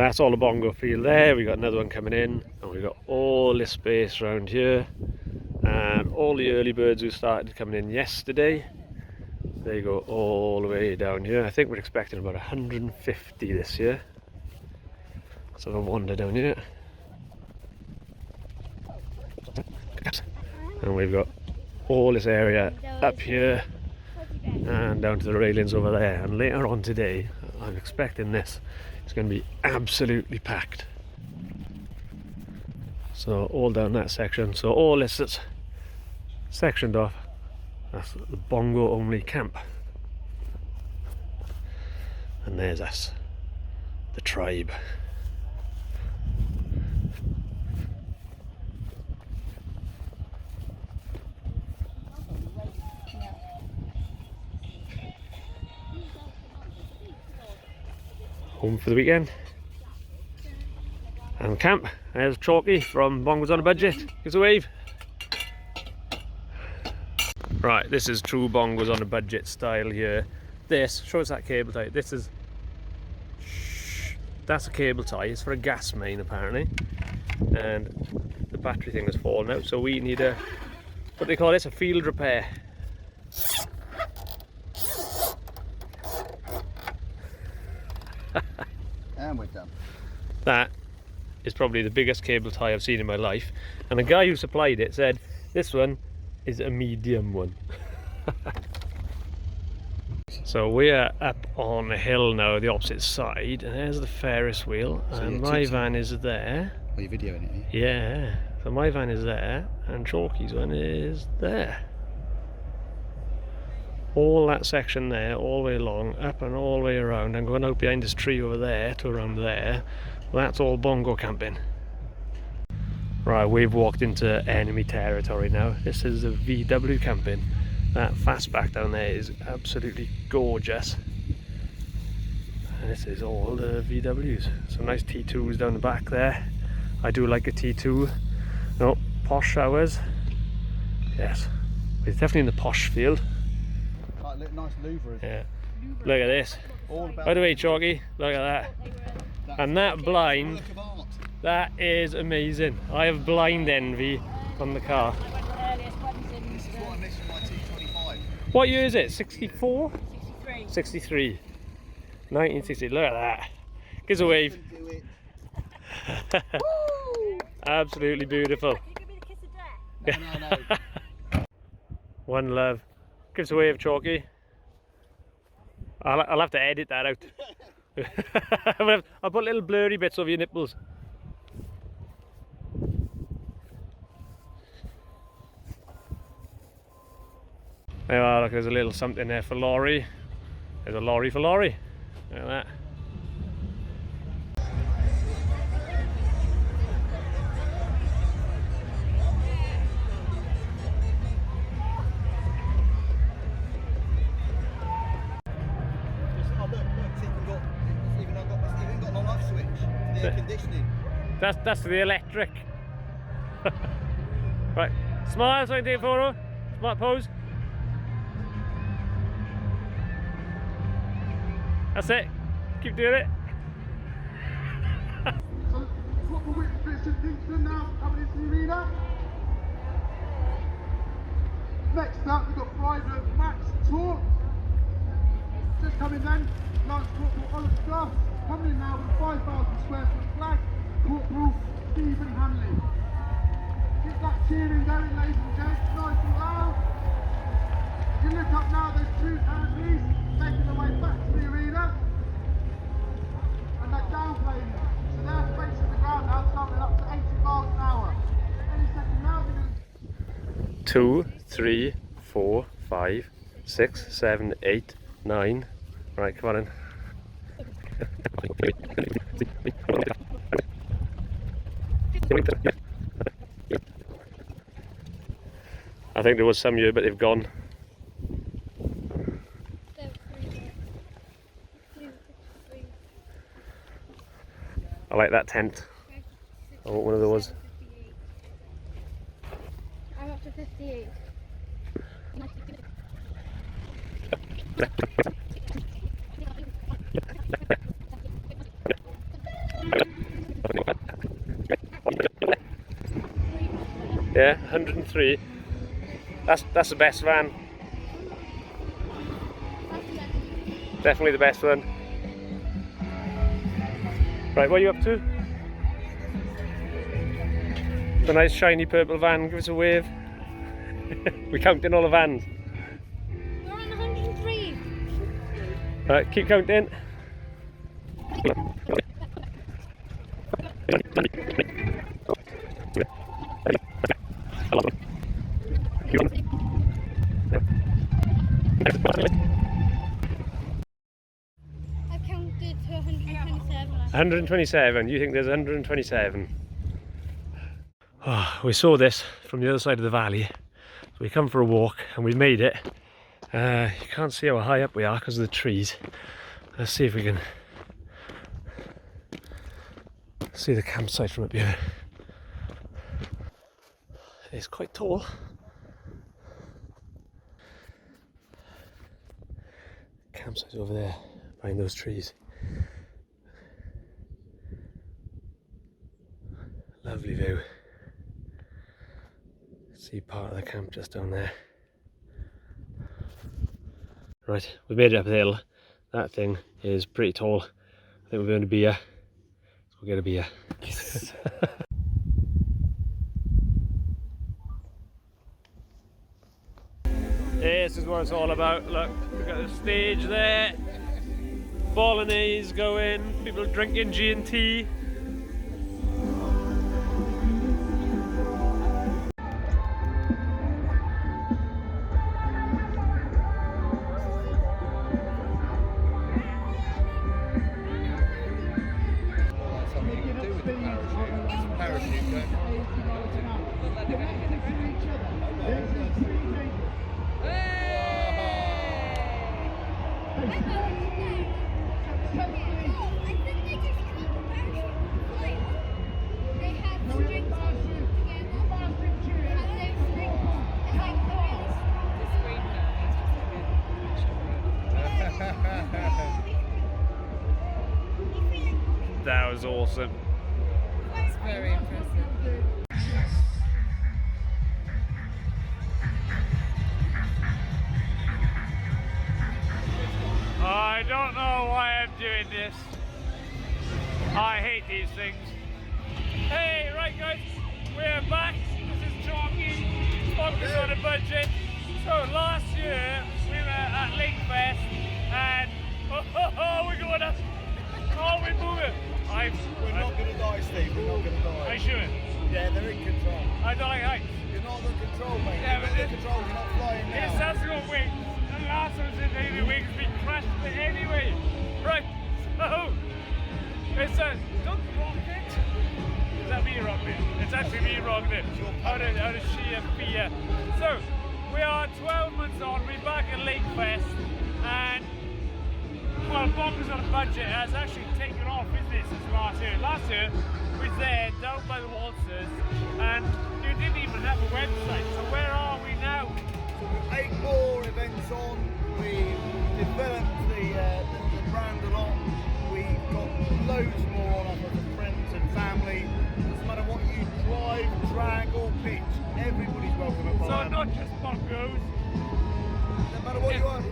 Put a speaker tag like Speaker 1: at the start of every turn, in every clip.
Speaker 1: that's all the bongo field there. We got another one coming in, and we got all this space around here, and all the early birds who started coming in yesterday, they go all the way down here. I think we're expecting about 150 this year. So I'll wander down here, and we've got all this area up here and down to the railings over there. And later on today, I'm expecting this. It's going to be absolutely packed. So all down that section. So all this is sectioned off. That's the bongo only camp. And there's us, the tribe. Home for the weekend. And camp. There's Chalky from Bongos On A Budget. Gives a wave. Right, this is true Bongos On A Budget style here. This, show us that cable tie. This is, that's a cable tie. It's for a gas main apparently. And the battery thing has fallen out, so we need a, what do they call this? A field repair.
Speaker 2: And we're done.
Speaker 1: That is probably the biggest cable tie I've seen in my life, and the guy who supplied it said this one is a medium one. So we're up on a hill now, the opposite side, and there's the Ferris wheel, so and my van is there.
Speaker 2: Are you videoing it?
Speaker 1: Yeah, so my van is there, and Chalky's one is there. All that section there, all the way along, up and all the way around, and going out behind this tree over there to around there, well, that's all bongo camping. Right, we've walked into enemy territory now. This is the VW camping. That fastback down there is absolutely gorgeous. And this is all the VWs. Some nice T2s down the back there. I do like a T2. No, posh showers. Yes, it's definitely in the posh field.
Speaker 2: Nice louvers.
Speaker 1: Yeah. Look at this. By the way, Chalky, look at that. And that blind, that is amazing. I have blind envy on the car.
Speaker 2: This is what I missed from my T25.
Speaker 1: What year is it? 64? 63. 1960. Look at that. Gives a wave. Absolutely beautiful.
Speaker 2: No.
Speaker 1: One love. Gives a wave, Chalky. I'll have to edit that out. I'll put little blurry bits of your nipples. There you are, look, there's a little something there for Laurie. There's a lorry for Laurie. Look at that.
Speaker 2: Conditioning.
Speaker 1: That's the electric. Right, smile so I can take a photo. Smart pose. That's it. Keep doing it.
Speaker 3: So, football with Richard Kingston now coming into the arena. Next up, we've got Private Max Tour. Just coming then, Lance Corporal Oliver coming in now with 5,000 square foot flag, Corporal Stephen Hanley. Keep that cheering going, ladies and gents, nice and loud. If you look up now, there's two Hanleys making their way back to the arena. And they're downplaying it. So they're facing the ground now, travelling up to 80 miles an hour. Any second now, they're going to...
Speaker 1: 2, 3, 4, 5, 6, 7, 8, 9. Right, come on in. I think there was some here, but they've gone. I like that tent. I want one of those.
Speaker 4: I'm up to 58.
Speaker 1: Yeah, 103. That's the best van. Definitely the best one. Right, what are you up to? The nice shiny purple van, give us a wave. We're counting all the vans.
Speaker 4: We're on 103.
Speaker 1: Right, keep counting.
Speaker 4: I counted to 127.
Speaker 1: 127, you think there's 127? Oh, we saw this from the other side of the valley. So we come for a walk and we made it. You can't see how high up we are because of the trees. Let's see if we can see the campsite from up here. It's quite tall. Campsite's over there behind those trees. Lovely view. See part of the camp just down there. Right, we made it up the hill. That thing is pretty tall. I think we're going to beer. Let's go get a beer. Yes. This is what it's all about. Look, we've got the stage there. Bolognese going, people drinking G&T. That was awesome.
Speaker 5: It's very impressive.
Speaker 1: I don't know why I'm doing this. I hate these things. Hey, right guys, we're back. This is Chalky, Bongos On A Budget. So last year we were at Lakefest and we're going up. Oh, we're moving.
Speaker 2: We're not going to die, Steve. We're not going to die.
Speaker 1: Are you sure?
Speaker 2: Yeah, they're in control.
Speaker 1: I don't like heights.
Speaker 2: You're not in control, mate.
Speaker 1: Yeah,
Speaker 2: you're
Speaker 1: but
Speaker 2: not in control. You're not flying now.
Speaker 1: This has got wings. The last one said the wings been crashed anyway. Right, so it's a don't rock it. Is that me wrong it? It's actually me wrong it. Out of sheer fear. So we are 12 months on, we're back at Lakefest and well, Bongos On A Budget has actually taken off business since last year. Last year we was there down by the waltzers and you didn't even have a website. So where are we now?
Speaker 2: So we've 8 more events on. We've developed the brand a lot. We've got loads more on offer for friends and family. Doesn't matter what you drive, drag or pitch, everybody's welcome at
Speaker 1: So
Speaker 2: Panoramic.
Speaker 1: not just Bongos.
Speaker 2: No matter what you are,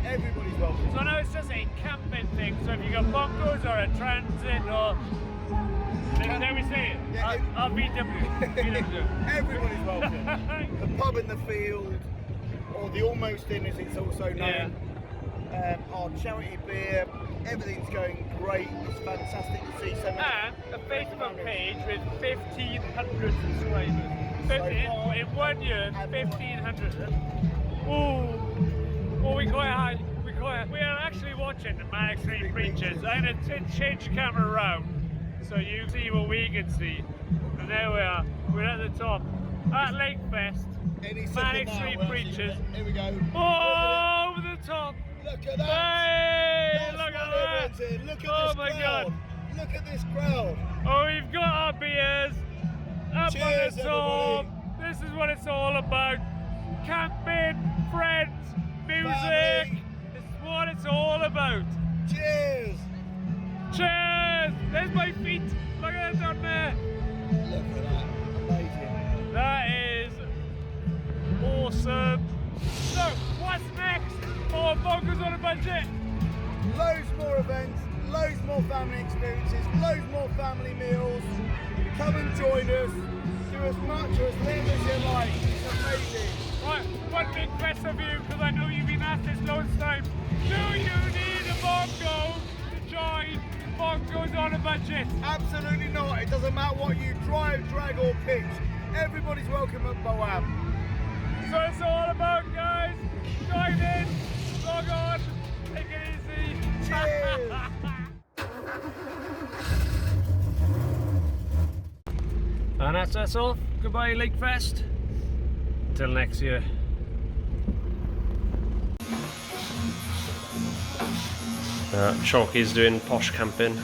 Speaker 2: everybody's welcome.
Speaker 1: So now it's just a camping thing. So if you got Bongos or a transit or there we say it.
Speaker 2: Yeah,
Speaker 1: I'll BW.
Speaker 2: Everybody's welcome. The pub in the field, or the almost in as it's also known. Our charity beer, everything's going great. It's fantastic to see so many.
Speaker 1: And a Facebook page with 1,500 subscribers. In 1 year, 1,500. Oh, we quite high. We are actually watching the Manic Street Preachers. I'm going to change the camera around so you see what we can see. And there we are. We're at the top at Lakefest. Manic Street Preachers.
Speaker 2: Here we go.
Speaker 1: Oh, over the top.
Speaker 2: Look at that.
Speaker 1: Hey,
Speaker 2: That's
Speaker 1: look at
Speaker 2: what
Speaker 1: that.
Speaker 2: everyone's in. Look at
Speaker 1: Oh
Speaker 2: this
Speaker 1: my
Speaker 2: crowd.
Speaker 1: God.
Speaker 2: Look at this crowd.
Speaker 1: Oh, we've got our beers up
Speaker 2: Cheers,
Speaker 1: on the top.
Speaker 2: everybody.
Speaker 1: This is what it's all about. Camping, friends, music.
Speaker 2: Family.
Speaker 1: This is what it's all about.
Speaker 2: Cheers.
Speaker 1: Cheers! There's my feet. Look at that down there.
Speaker 2: Look at that. Amazing.
Speaker 1: That is awesome. So, what's next for Bongos on a Budget?
Speaker 2: Loads more events, loads more family experiences, loads more family meals. Come and join us. Do as much or as little as you like. It's amazing.
Speaker 1: Right, one big question of you, because I know you've been asked this loads of times. Do you need a bongo to join Bongos on a Budget?
Speaker 2: Absolutely not. It doesn't matter what you drive, drag or pitch. Everybody's welcome at BOAB.
Speaker 1: So it's all about, guys. Join in, log on, take it easy.
Speaker 2: Cheers.
Speaker 1: And that's us off. Goodbye, Lakefest. Until next year. Chalky's doing posh camping.